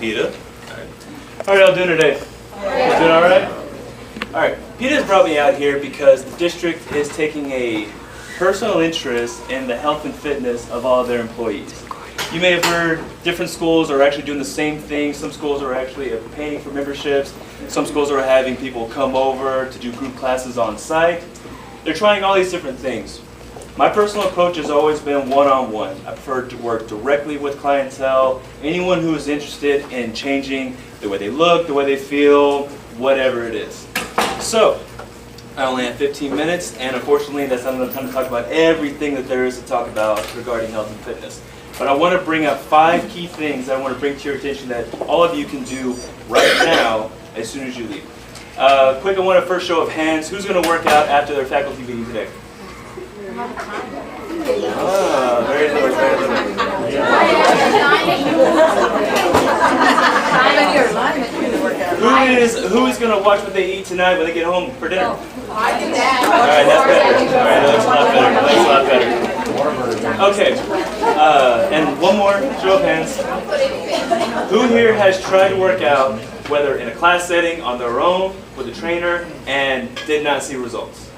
PETA. How are y'all doing today? Doing all right? All right. PETA's brought me out here because the district is taking a personal interest in the health and fitness of all of their employees. You may have heard different schools are actually doing the same thing. Some schools are actually paying for memberships. Some schools are having people come over to do group classes on site. They're trying all these different things. My personal approach has always been one-on-one. I prefer to work directly with clientele, anyone who is interested in changing the way they look, the way they feel, whatever it is. So, I only have 15 minutes, and unfortunately that's not enough time to talk about everything that there is to talk about regarding health and fitness. But I want to bring up 5 key things I want to bring to your attention that all of you can do right now as soon as you leave. Quick, I want a first show of hands. Who's going to work out after their faculty meeting today? Ah, very little, very little. Who is going to watch what they eat tonight when they get home for dinner? I do that. All right, that's better. All right, that looks a lot better. That looks a lot better. Okay, and one more show of hands. Who here has tried to work out, whether in a class setting, on their own, with a trainer, and did not see results?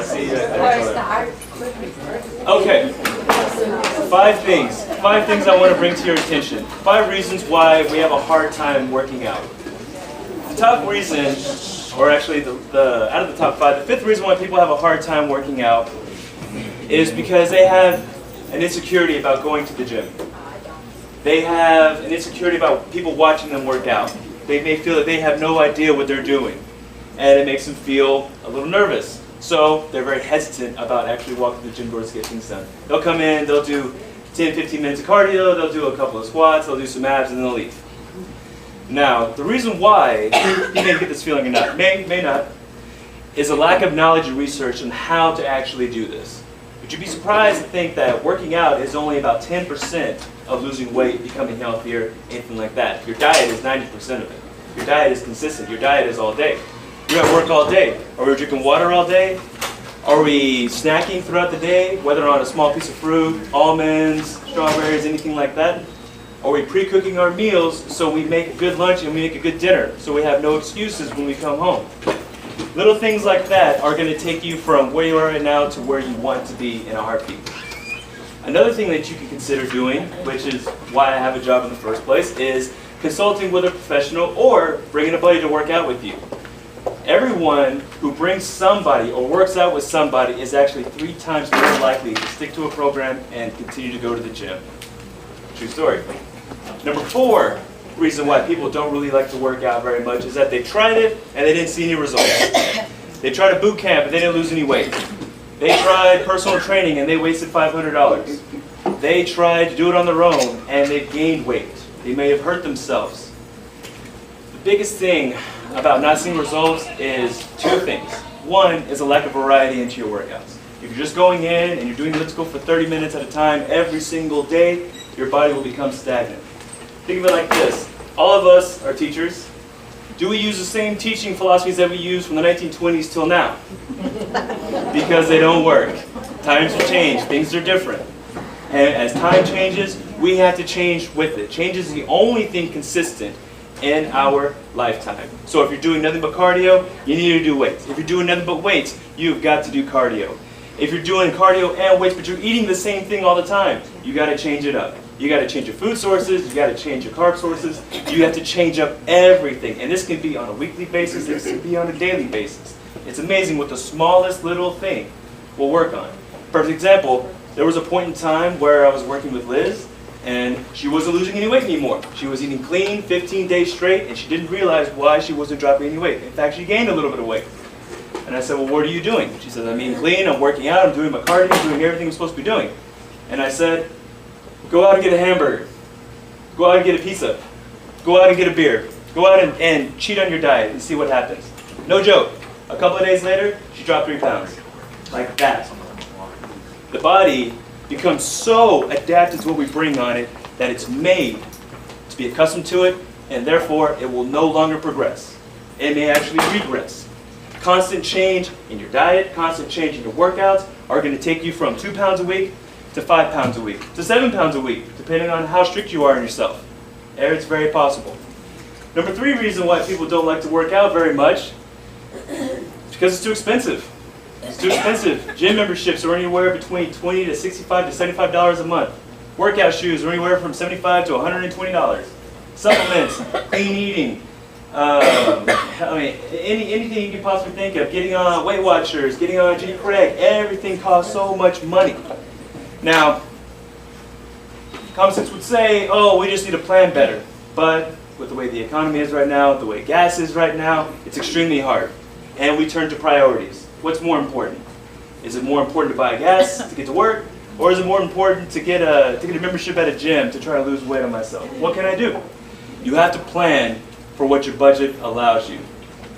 See you right there. Okay, 5 things. 5 things I want to bring to your attention. 5 reasons why we have a hard time working out. The top reason, or actually out of the top 5, the 5th reason why people have a hard time working out is because they have an insecurity about going to the gym. They have an insecurity about people watching them work out. They may feel that they have no idea what they're doing, and it makes them feel a little nervous. So they're very hesitant about actually walking to the gym doors to get things done. They'll come in, they'll do 10, 15 minutes of cardio, they'll do a couple of squats, they'll do some abs, and then they'll leave. Now, the reason why you may get this feeling or not, may not, is a lack of knowledge and research on how to actually do this. But you'd be surprised to think that working out is only about 10% of losing weight, becoming healthier, anything like that. Your diet is 90% of it. Your diet is consistent. Your diet is all day. You're at work all day. Are we drinking water all day? Are we snacking throughout the day, whether on a small piece of fruit, almonds, strawberries, anything like that? Are we pre-cooking our meals so we make a good lunch and we make a good dinner so we have no excuses when we come home? Little things like that are going to take you from where you are right now to where you want to be in a heartbeat. Another thing that you can consider doing, which is why I have a job in the first place, is consulting with a professional or bringing a buddy to work out with you. Everyone who brings somebody or works out with somebody is actually 3 times more likely to stick to a program and continue to go to the gym. True story. Number 4 reason why people don't really like to work out very much is that they tried it and they didn't see any results. They tried a boot camp and they didn't lose any weight. They tried personal training and they wasted $500. They tried to do it on their own and they gained weight. They may have hurt themselves. The biggest thing about not seeing results is 2 things. One is a lack of variety into your workouts. If you're just going in and you're doing elliptical for 30 minutes at a time every single day, your body will become stagnant. Think of it like this. All of us are teachers. Do we use the same teaching philosophies that we used from the 1920s till now? Because they don't work. Times have changed. Things are different. And as time changes, we have to change with it. Change is the only thing consistent in our lifetime. So if you're doing nothing but cardio, you need to do weights. If you're doing nothing but weights, you've got to do cardio. If you're doing cardio and weights, but you're eating the same thing all the time, you got to change it up. You got to change your food sources, you got to change your carb sources, you have to change up everything. And this can be on a weekly basis, this can be on a daily basis. It's amazing what the smallest little thing will work on. Perfect example, there was a point in time where I was working with Liz, and she wasn't losing any weight anymore. She was eating clean 15 days straight, and she didn't realize why she wasn't dropping any weight. In fact, she gained a little bit of weight. And I said, well, what are you doing? She said, I'm eating clean, I'm working out, I'm doing my cardio, I'm doing everything I'm supposed to be doing. And I said, go out and get a hamburger. Go out and get a pizza. Go out and get a beer. Go out and cheat on your diet and see what happens. No joke. A couple of days later, she dropped 3 pounds. Like that. The body becomes so adapted to what we bring on it that it's made to be accustomed to it, and therefore it will no longer progress. It may actually regress. Constant change in your diet, constant change in your workouts are going to take you from 2 pounds a week to 5 pounds a week, to 7 pounds a week, depending on how strict you are on yourself. It's very possible. Number 3 reason why people don't like to work out very much is because it's too expensive. It's too expensive. Gym memberships are anywhere between $20 to $65 to $75 a month. Workout shoes are anywhere from $75 to $120. Supplements, clean eating, anything you can possibly think of. Getting on Weight Watchers, getting on G Craig, everything costs so much money. Now, common sense would say, oh, we just need to plan better. But with the way the economy is right now, the way gas is right now, it's extremely hard. And we turn to priorities. What's more important? Is it more important to buy gas to get to work? Or is it more important to get a membership at a gym to try to lose weight on myself? What can I do? You have to plan for what your budget allows you.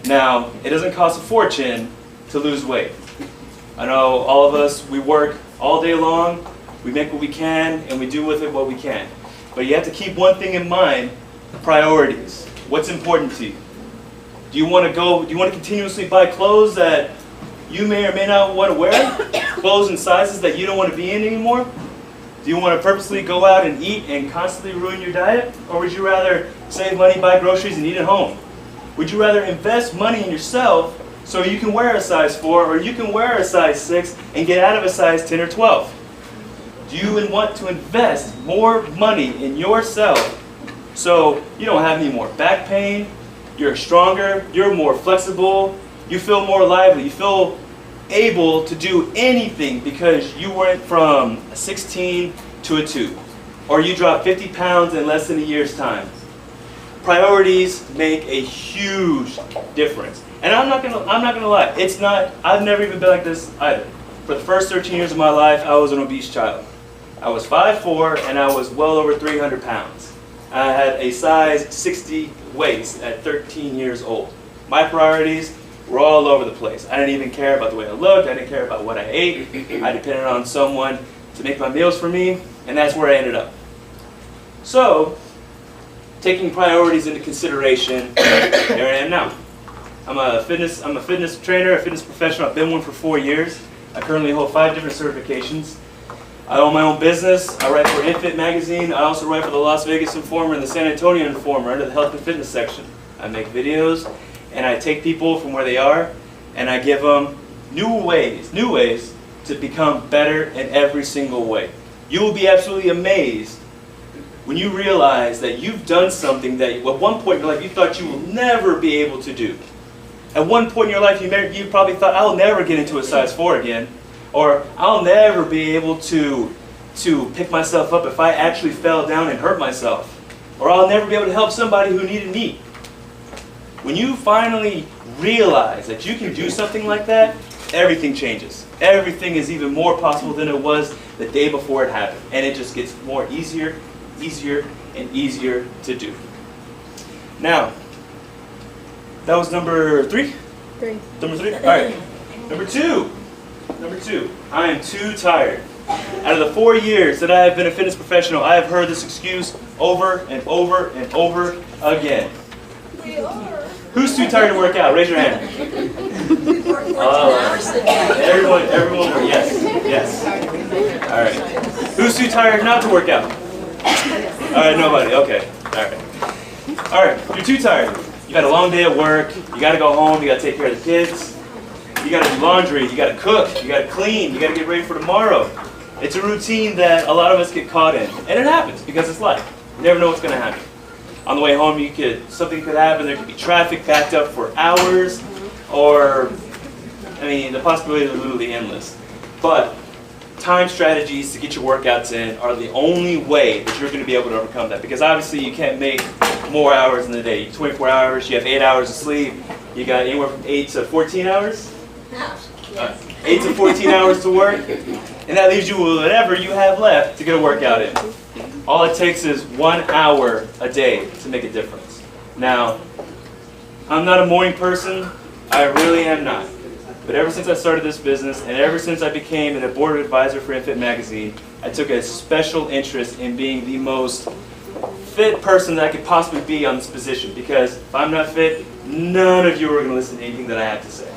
Now, it doesn't cost a fortune to lose weight. I know all of us, we work all day long, we make what we can, and we do with it what we can. But you have to keep one thing in mind: priorities. What's important to you? Do you want to continuously buy clothes that you may or may not want to wear? Clothes and sizes that you don't want to be in anymore? Do you want to purposely go out and eat and constantly ruin your diet? Or would you rather save money, buy groceries, and eat at home? Would you rather invest money in yourself so you can wear a size 4 or you can wear a size 6 and get out of a size 10 or 12? Do you want to invest more money in yourself so you don't have any more back pain, you're stronger, you're more flexible, you feel more lively, you feel able to do anything because you went from a 16 to a 2, or you dropped 50 pounds in less than a year's time? Priorities make a huge difference. And I'm not gonna lie, I've never even been like this either. For the first 13 years of my life, I was an obese child. I was 5'4", and I was well over 300 pounds. I had a size 60 waist at 13 years old. My priorities were all over the place. I didn't even care about the way I looked. I didn't care about what I ate. I depended on someone to make my meals for me, and that's where I ended up. So, taking priorities into consideration, here I am now. I'm a fitness trainer, a fitness professional. I've been one for 4 years. I currently hold 5 different certifications. I own my own business. I write for SeanBFit magazine. I also write for the Las Vegas Informer and the San Antonio Informer under the health and fitness section. I make videos, and I take people from where they are, and I give them new ways to become better in every single way. You will be absolutely amazed when you realize that you've done something that at one point in your life you thought you will never be able to do. At one point in your life you probably thought, I'll never get into a size 4 again, or I'll never be able to pick myself up if I actually fell down and hurt myself, or I'll never be able to help somebody who needed me. When you finally realize that you can do something like that, everything changes. Everything is even more possible than it was the day before it happened. And it just gets easier, and easier to do. Now, that was number 3? 3. Number 3? All right. Number 2. I am too tired. Out of the 4 years that I have been a fitness professional, I have heard this excuse over and over and over again. We are. Who's too tired to work out? Raise your hand. Everyone, yes. All right. Who's too tired not to work out? All right, nobody. Okay. All right. You're too tired. You had a long day at work. You got to go home. You got to take care of the kids. You got to do laundry. You got to cook. You got to clean. You got to get ready for tomorrow. It's a routine that a lot of us get caught in, and it happens because it's life. You never know what's going to happen. On the way home, something could happen. There could be traffic backed up for hours, or, the possibilities are literally endless. But time strategies to get your workouts in are the only way that you're going to be able to overcome that. Because obviously you can't make more hours in the day. 24 hours, you have 8 hours of sleep. You got anywhere from 8 to 14 hours? 8 to 14 hours to work. And that leaves you with whatever you have left to get a workout in. All it takes is 1 hour a day to make a difference. Now, I'm not a morning person. I really am not. But ever since I started this business, and ever since I became an board advisor for SeanBFit magazine, I took a special interest in being the most fit person that I could possibly be on this position. Because if I'm not fit, none of you are going to listen to anything that I have to say.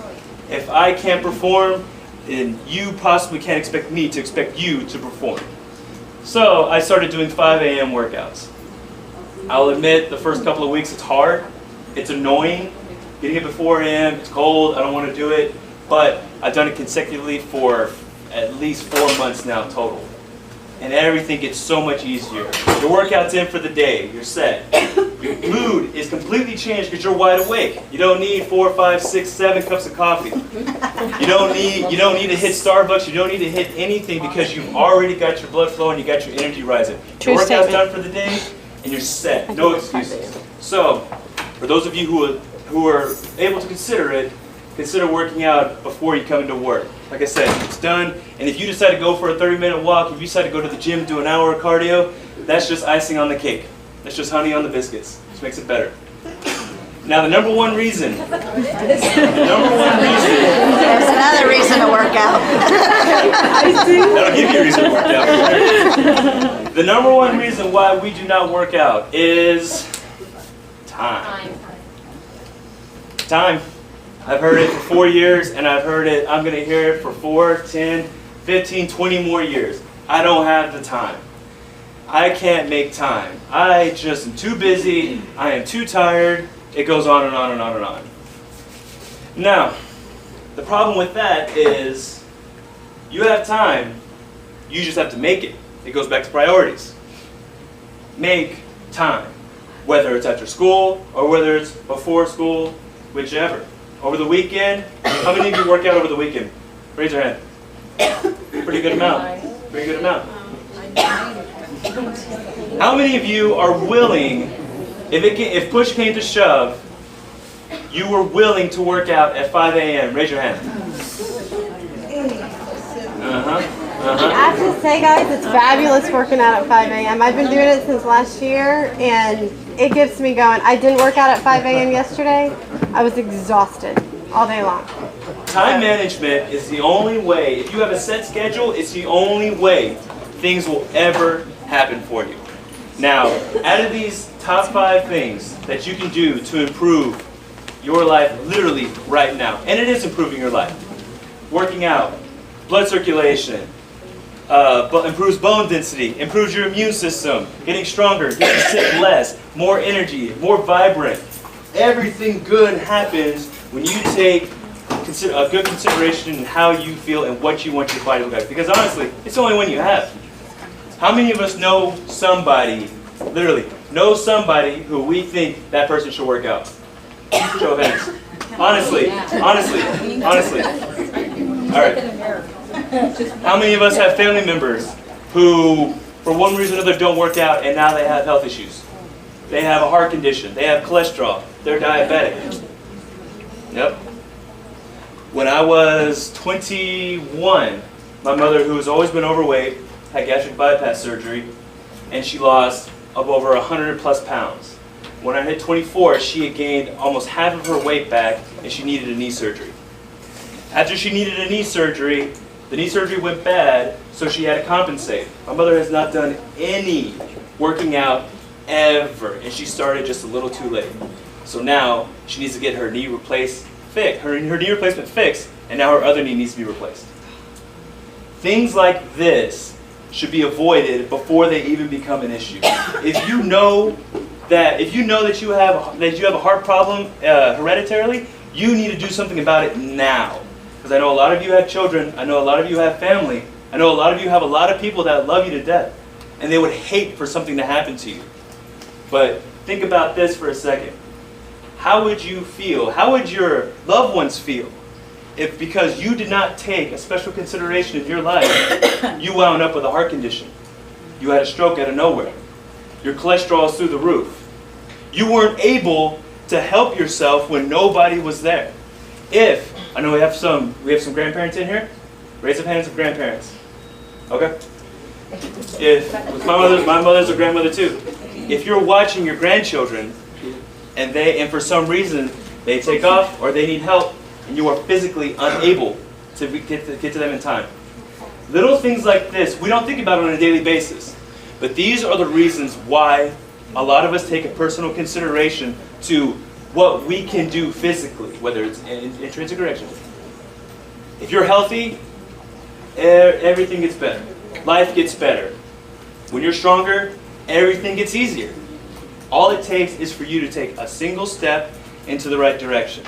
If I can't perform, then you possibly can't expect me to expect you to perform. So I started doing 5 a.m. workouts. I'll admit the first couple of weeks it's hard. It's annoying. Getting up at 4 a.m., it's cold, I don't want to do it. But I've done it consecutively for at least 4 months now total. And everything gets so much easier. Your workout's in for the day, you're set. Your mood is completely changed because you're wide awake. You don't need 4, 5, 6, 7 cups of coffee. You don't need to hit Starbucks, you don't need to hit anything because you've already got your blood flowing, you got your energy rising. Your workout's done for the day and you're set. No excuses. So, for those of you who are able to consider it, consider working out before you come into work. Like I said, it's done, and if you decide to go for a 30-minute walk, if you decide to go to the gym, do an hour of cardio, that's just icing on the cake. That's just honey on the biscuits. Just makes it better. Now the number one reason. There's another reason to work out. That'll give you a reason to work out. The number one reason why we do not work out is time. Time. I've heard it for 4 years, and I'm going to hear it for 4, 10, 15, 20 more years. I don't have the time. I can't make time. I just am too busy. I am too tired. It goes on and on and on and on. Now, the problem with that is you have time. You just have to make it. It goes back to priorities. Make time. Whether it's after school or whether it's before school, whichever. Over the weekend, how many of you work out over the weekend? Raise your hand. Pretty good amount. Pretty good amount. How many of you are willing, if push came to shove, you were willing to work out at 5 a.m.? Raise your hand. I have to say, guys, it's fabulous working out at 5 a.m. I've been doing it since last year, and it gets me going. I didn't work out at 5 a.m. yesterday. I was exhausted all day long. Time management is the only way. If you have a set schedule, it's the only way things will ever happen for you. Now, out of these top 5 things that you can do to improve your life literally right now, and it is improving your life. Working out, blood circulation, improves bone density, improves your immune system, getting stronger, getting sick less, more energy, more vibrant. Everything good happens when you take a good consideration in how you feel and what you want your body to look like. Because honestly, it's the only one you have. How many of us know somebody, literally, know somebody who we think that person should work out? Show of hands. Honestly. All right. How many of us have family members who, for one reason or another, don't work out and now they have health issues? They have a heart condition. They have cholesterol. They're diabetic. Yep. When I was 21, my mother, who has always been overweight, had gastric bypass surgery, and she lost over 100 plus pounds. When I hit 24, she had gained almost half of her weight back, and she needed a knee surgery. After she needed a knee surgery, the knee surgery went bad, so she had to compensate. My mother has not done any working out ever, and she started just a little too late. So now she needs to get her knee replaced, her knee replacement fixed, and now her other knee needs to be replaced. Things like this should be avoided before they even become an issue. If you know that you have a heart problem hereditarily, you need to do something about it now. Because I know a lot of you have children, I know a lot of you have family, I know a lot of you have a lot of people that love you to death, and they would hate for something to happen to you. But think about this for a second. How would you feel? How would your loved ones feel if, because you did not take a special consideration in your life, you wound up with a heart condition? You had a stroke out of nowhere. Your cholesterol is through the roof. You weren't able to help yourself when nobody was there. If, I know we have some grandparents in here. Raise up hands of grandparents. Okay? If, my mother's a grandmother too. If you're watching your grandchildren and for some reason they take off or they need help and you are physically unable to get to them in time. Little things like this, we don't think about it on a daily basis. But these are the reasons why a lot of us take a personal consideration to what we can do physically, whether it's intrinsic or extrinsic. If you're healthy, everything gets better. Life gets better. When you're stronger, everything gets easier. All it takes is for you to take a single step into the right direction.